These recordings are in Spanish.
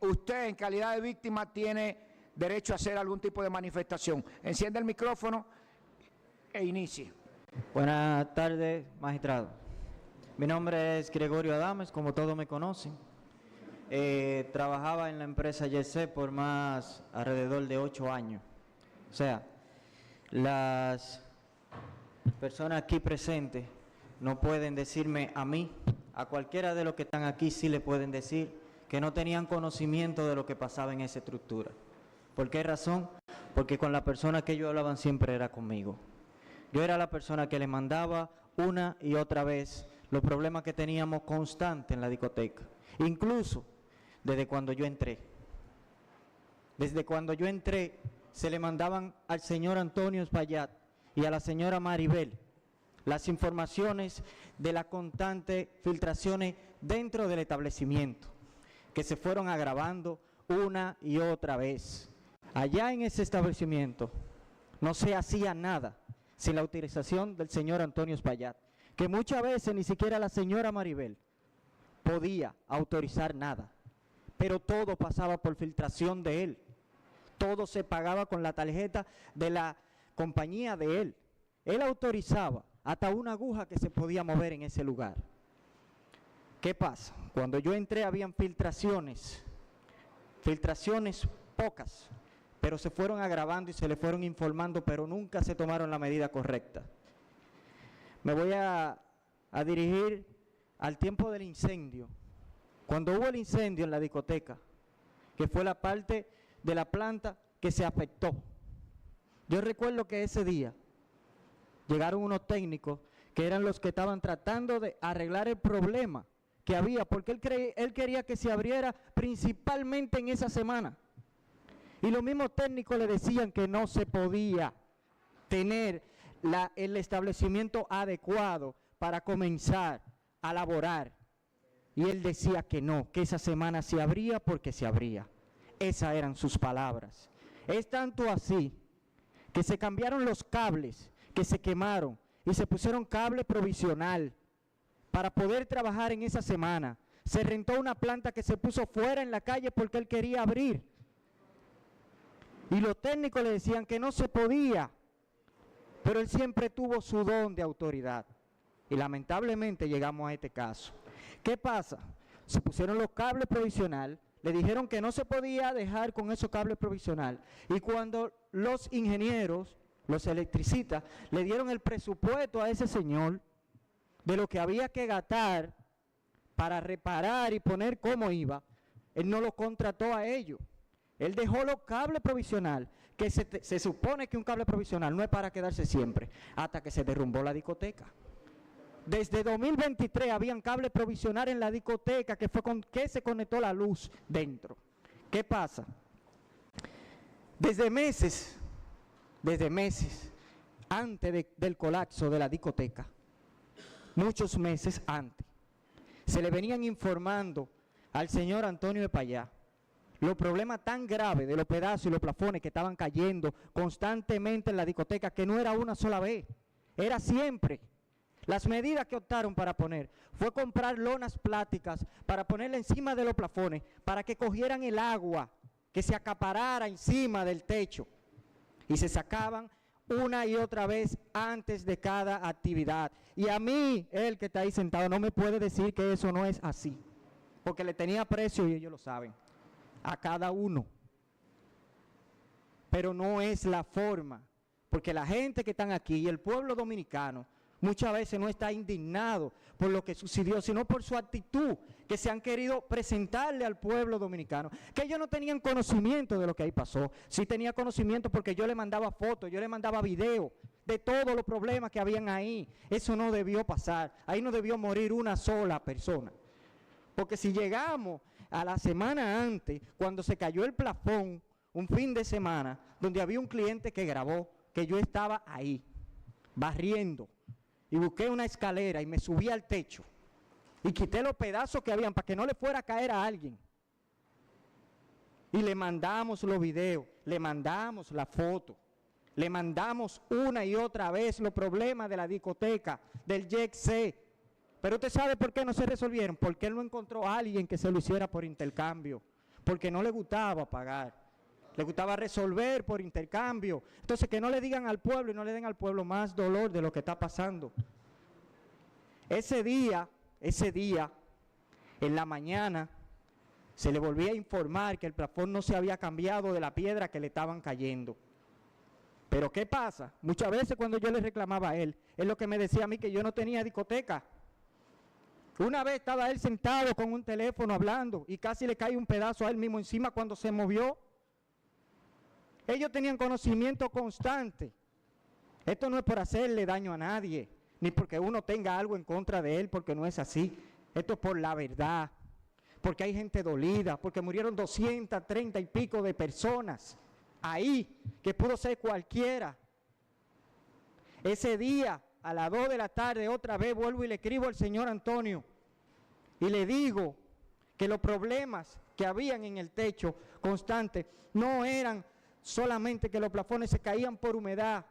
usted en calidad de víctima tiene derecho a hacer algún tipo de manifestación. Enciende el micrófono e inicie. Buenas tardes, magistrado. Mi nombre es Gregorio Adames, como todos me conocen. Trabajaba en la empresa YC por más alrededor de 8 años. O sea, las personas aquí presentes no pueden decirme a mí, a cualquiera de los que están aquí sí le pueden decir que no tenían conocimiento de lo que pasaba en esa estructura. ¿Por qué razón? Porque con la persona que ellos hablaban siempre era conmigo. Yo era la persona que le mandaba una y otra vez los problemas que teníamos constantes en la discoteca. Incluso desde cuando yo entré. Desde cuando yo entré, se le mandaban al señor Antonio Espaillat y a la señora Maribel las informaciones de las constantes filtraciones dentro del establecimiento, que se fueron agravando una y otra vez. Allá en ese establecimiento no se hacía nada sin la autorización del señor Antonio Espaillat, que muchas veces ni siquiera la señora Maribel podía autorizar nada, pero todo pasaba por filtración de él. Todo se pagaba con la tarjeta de la compañía de él. Él autorizaba hasta una aguja que se podía mover en ese lugar. ¿Qué pasa? Cuando yo entré habían filtraciones pocas, pero se fueron agravando y se le fueron informando, pero nunca se tomaron la medida correcta. Me voy a dirigir al tiempo del incendio. Cuando hubo el incendio en la discoteca, que fue la parte de la planta que se afectó. Yo recuerdo que ese día llegaron unos técnicos que eran los que estaban tratando de arreglar el problema que había, porque él quería que se abriera principalmente en esa semana. Y los mismos técnicos le decían que no se podía tener el establecimiento adecuado para comenzar a laborar. Y él decía que no, que esa semana se abría porque se abría. Esas eran sus palabras. Es tanto así que se cambiaron los cables, que se quemaron y se pusieron cable provisional para poder trabajar en esa semana. Se rentó una planta que se puso fuera en la calle porque él quería abrir. Y los técnicos le decían que no se podía, pero él siempre tuvo su don de autoridad. Y lamentablemente llegamos a este caso. ¿Qué pasa? Se pusieron los cables provisional, le dijeron que no se podía dejar con esos cables provisional. Y cuando los ingenieros, los electricistas, le dieron el presupuesto a ese señor de lo que había que gastar para reparar y poner cómo iba, él no lo contrató a ellos. Él dejó los cables provisional, que se supone que un cable provisional no es para quedarse siempre, hasta que se derrumbó la discoteca. Desde 2023 habían cables provisionales en la discoteca que fue con que se conectó la luz dentro. ¿Qué pasa? Desde meses, antes del colapso de la discoteca, muchos meses antes, se le venían informando al señor Antonio Espaillat los problemas tan graves de los pedazos y los plafones que estaban cayendo constantemente en la discoteca, que no era una sola vez, era siempre. Las medidas que optaron para poner fue comprar lonas plásticas para ponerla encima de los plafones, para que cogieran el agua, que se acaparara encima del techo. Y se sacaban una y otra vez antes de cada actividad. Y a mí, el que está ahí sentado, no me puede decir que eso no es así, porque le tenía aprecio y ellos lo saben, a cada uno. Pero no es la forma, porque la gente que están aquí y el pueblo dominicano muchas veces no está indignado por lo que sucedió, sino por su actitud, que se han querido presentarle al pueblo dominicano, que ellos no tenían conocimiento de lo que ahí pasó. Sí tenía conocimiento porque yo le mandaba fotos, yo le mandaba videos de todos los problemas que habían ahí. Eso no debió pasar, ahí no debió morir una sola persona. Porque si llegamos a la semana antes, cuando se cayó el plafón, un fin de semana, donde había un cliente que grabó, que yo estaba ahí, barriendo, y busqué una escalera y me subí al techo y quité los pedazos que habían para que no le fuera a caer a alguien. Y le mandamos los videos, le mandamos la foto, le mandamos una y otra vez los problemas de la discoteca, del YC. Pero usted sabe por qué no se resolvieron, porque él no encontró a alguien que se lo hiciera por intercambio, porque no le gustaba pagar. Le gustaba resolver por intercambio. Entonces, que no le digan al pueblo y no le den al pueblo más dolor de lo que está pasando. Ese día, en la mañana, se le volvía a informar que el plafón no se había cambiado de la piedra que le estaban cayendo. Pero ¿qué pasa? Muchas veces cuando yo le reclamaba a él, es lo que me decía a mí que yo no tenía discoteca. Una vez estaba él sentado con un teléfono hablando y casi le cae un pedazo a él mismo encima cuando se movió. Ellos tenían conocimiento constante. Esto no es por hacerle daño a nadie, ni porque uno tenga algo en contra de él, porque no es así. Esto es por la verdad, porque hay gente dolida, porque murieron 230 y pico de personas ahí, que pudo ser cualquiera. Ese día, a las 2 de la tarde, otra vez vuelvo y le escribo al señor Antonio y le digo que los problemas que habían en el techo constante no eran solamente que los plafones se caían por humedad.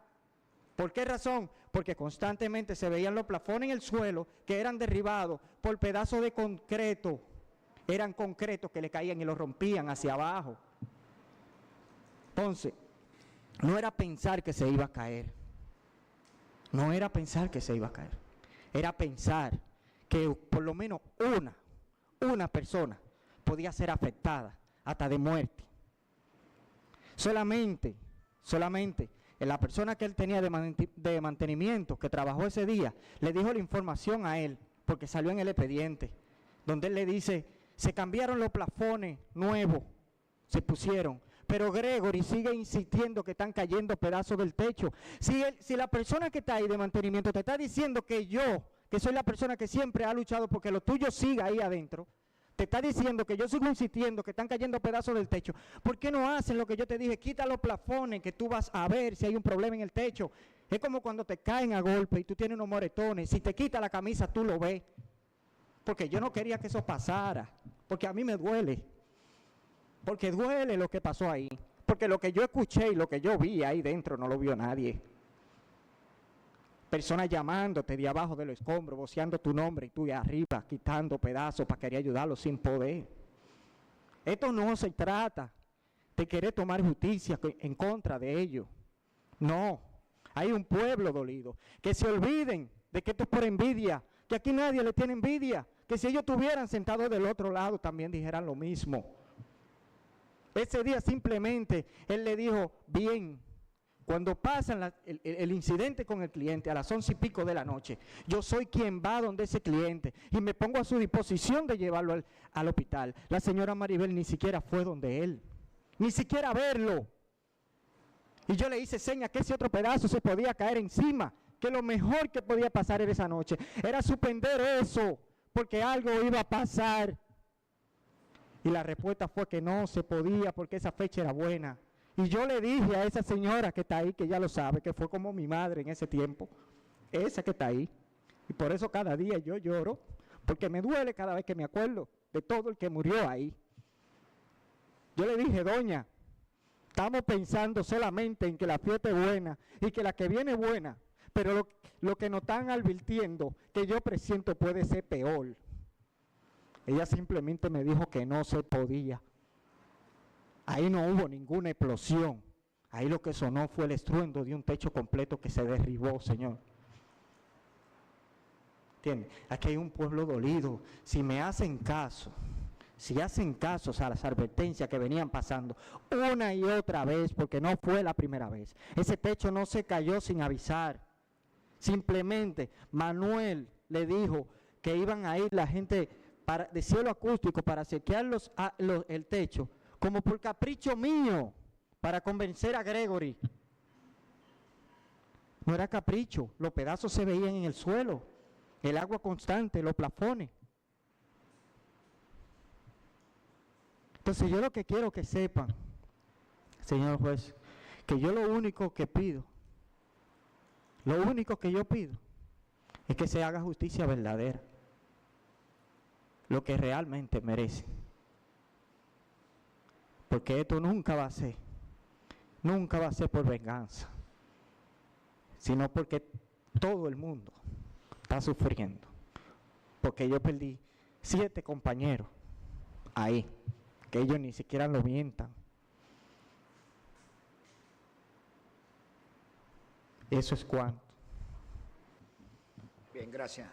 ¿Por qué razón? Porque constantemente se veían los plafones en el suelo que eran derribados por pedazos de concreto. Eran concretos que le caían y los rompían hacia abajo. Entonces, no era pensar que se iba a caer. No era pensar que se iba a caer. Era pensar que por lo menos una persona podía ser afectada hasta de muerte. Solamente la persona que él tenía de mantenimiento, que trabajó ese día, le dijo la información a él, porque salió en el expediente, donde él le dice, se cambiaron los plafones nuevos, se pusieron, pero Gregory sigue insistiendo que están cayendo pedazos del techo. Si la persona que está ahí de mantenimiento te está diciendo que yo, que soy la persona que siempre ha luchado porque lo tuyo siga ahí adentro, te está diciendo que yo sigo insistiendo que están cayendo pedazos del techo, ¿por qué no hacen lo que yo te dije? Quita los plafones que tú vas a ver si hay un problema en el techo. Es como cuando te caen a golpe y tú tienes unos moretones, si te quita la camisa tú lo ves. Porque yo no quería que eso pasara, porque a mí me duele. Porque duele lo que pasó ahí, porque lo que yo escuché y lo que yo vi ahí dentro no lo vio nadie. Personas llamándote de abajo de los escombros, voceando tu nombre y tú de arriba, quitando pedazos para querer ayudarlos sin poder. Esto no se trata de querer tomar justicia en contra de ellos. No, hay un pueblo dolido. Que se olviden de que esto es por envidia, que aquí nadie le tiene envidia, que si ellos estuvieran sentados del otro lado también dijeran lo mismo. Ese día simplemente él le dijo, bien, cuando pasa el incidente con el cliente a las 11 y pico de la noche, yo soy quien va donde ese cliente y me pongo a su disposición de llevarlo al hospital. La señora Maribel ni siquiera fue donde él, ni siquiera a verlo. Y yo le hice señas que ese otro pedazo se podía caer encima, que lo mejor que podía pasar en esa noche era suspender eso, porque algo iba a pasar. Y la respuesta fue que no se podía porque esa fecha era buena. Y yo le dije a esa señora que está ahí, que ya lo sabe, que fue como mi madre en ese tiempo, esa que está ahí. Y por eso cada día yo lloro, porque me duele cada vez que me acuerdo de todo el que murió ahí. Yo le dije, doña, estamos pensando solamente en que la fiesta es buena y que la que viene es buena, pero lo que nos están advirtiendo, que yo presiento puede ser peor. Ella simplemente me dijo que no se podía. Ahí no hubo ninguna explosión. Ahí lo que sonó fue el estruendo de un techo completo que se derribó, Señor. ¿Entiendes? Aquí hay un pueblo dolido. Si me hacen caso, si hacen caso a las advertencias que venían pasando una y otra vez, porque no fue la primera vez. Ese techo no se cayó sin avisar. Simplemente Manuel le dijo que iban a ir la gente de cielo acústico para chequear el techo, como por capricho mío, para convencer a Gregory. No era capricho, los pedazos se veían en el suelo, el agua constante, los plafones. Entonces yo lo que quiero que sepan, señor juez, que yo lo único que pido, lo único que yo pido, es que se haga justicia verdadera, lo que realmente merece. Porque esto nunca va a ser por venganza, sino porque todo el mundo está sufriendo. Porque yo perdí 7 compañeros ahí, que ellos ni siquiera lo mientan. Eso es cuanto. Bien, gracias.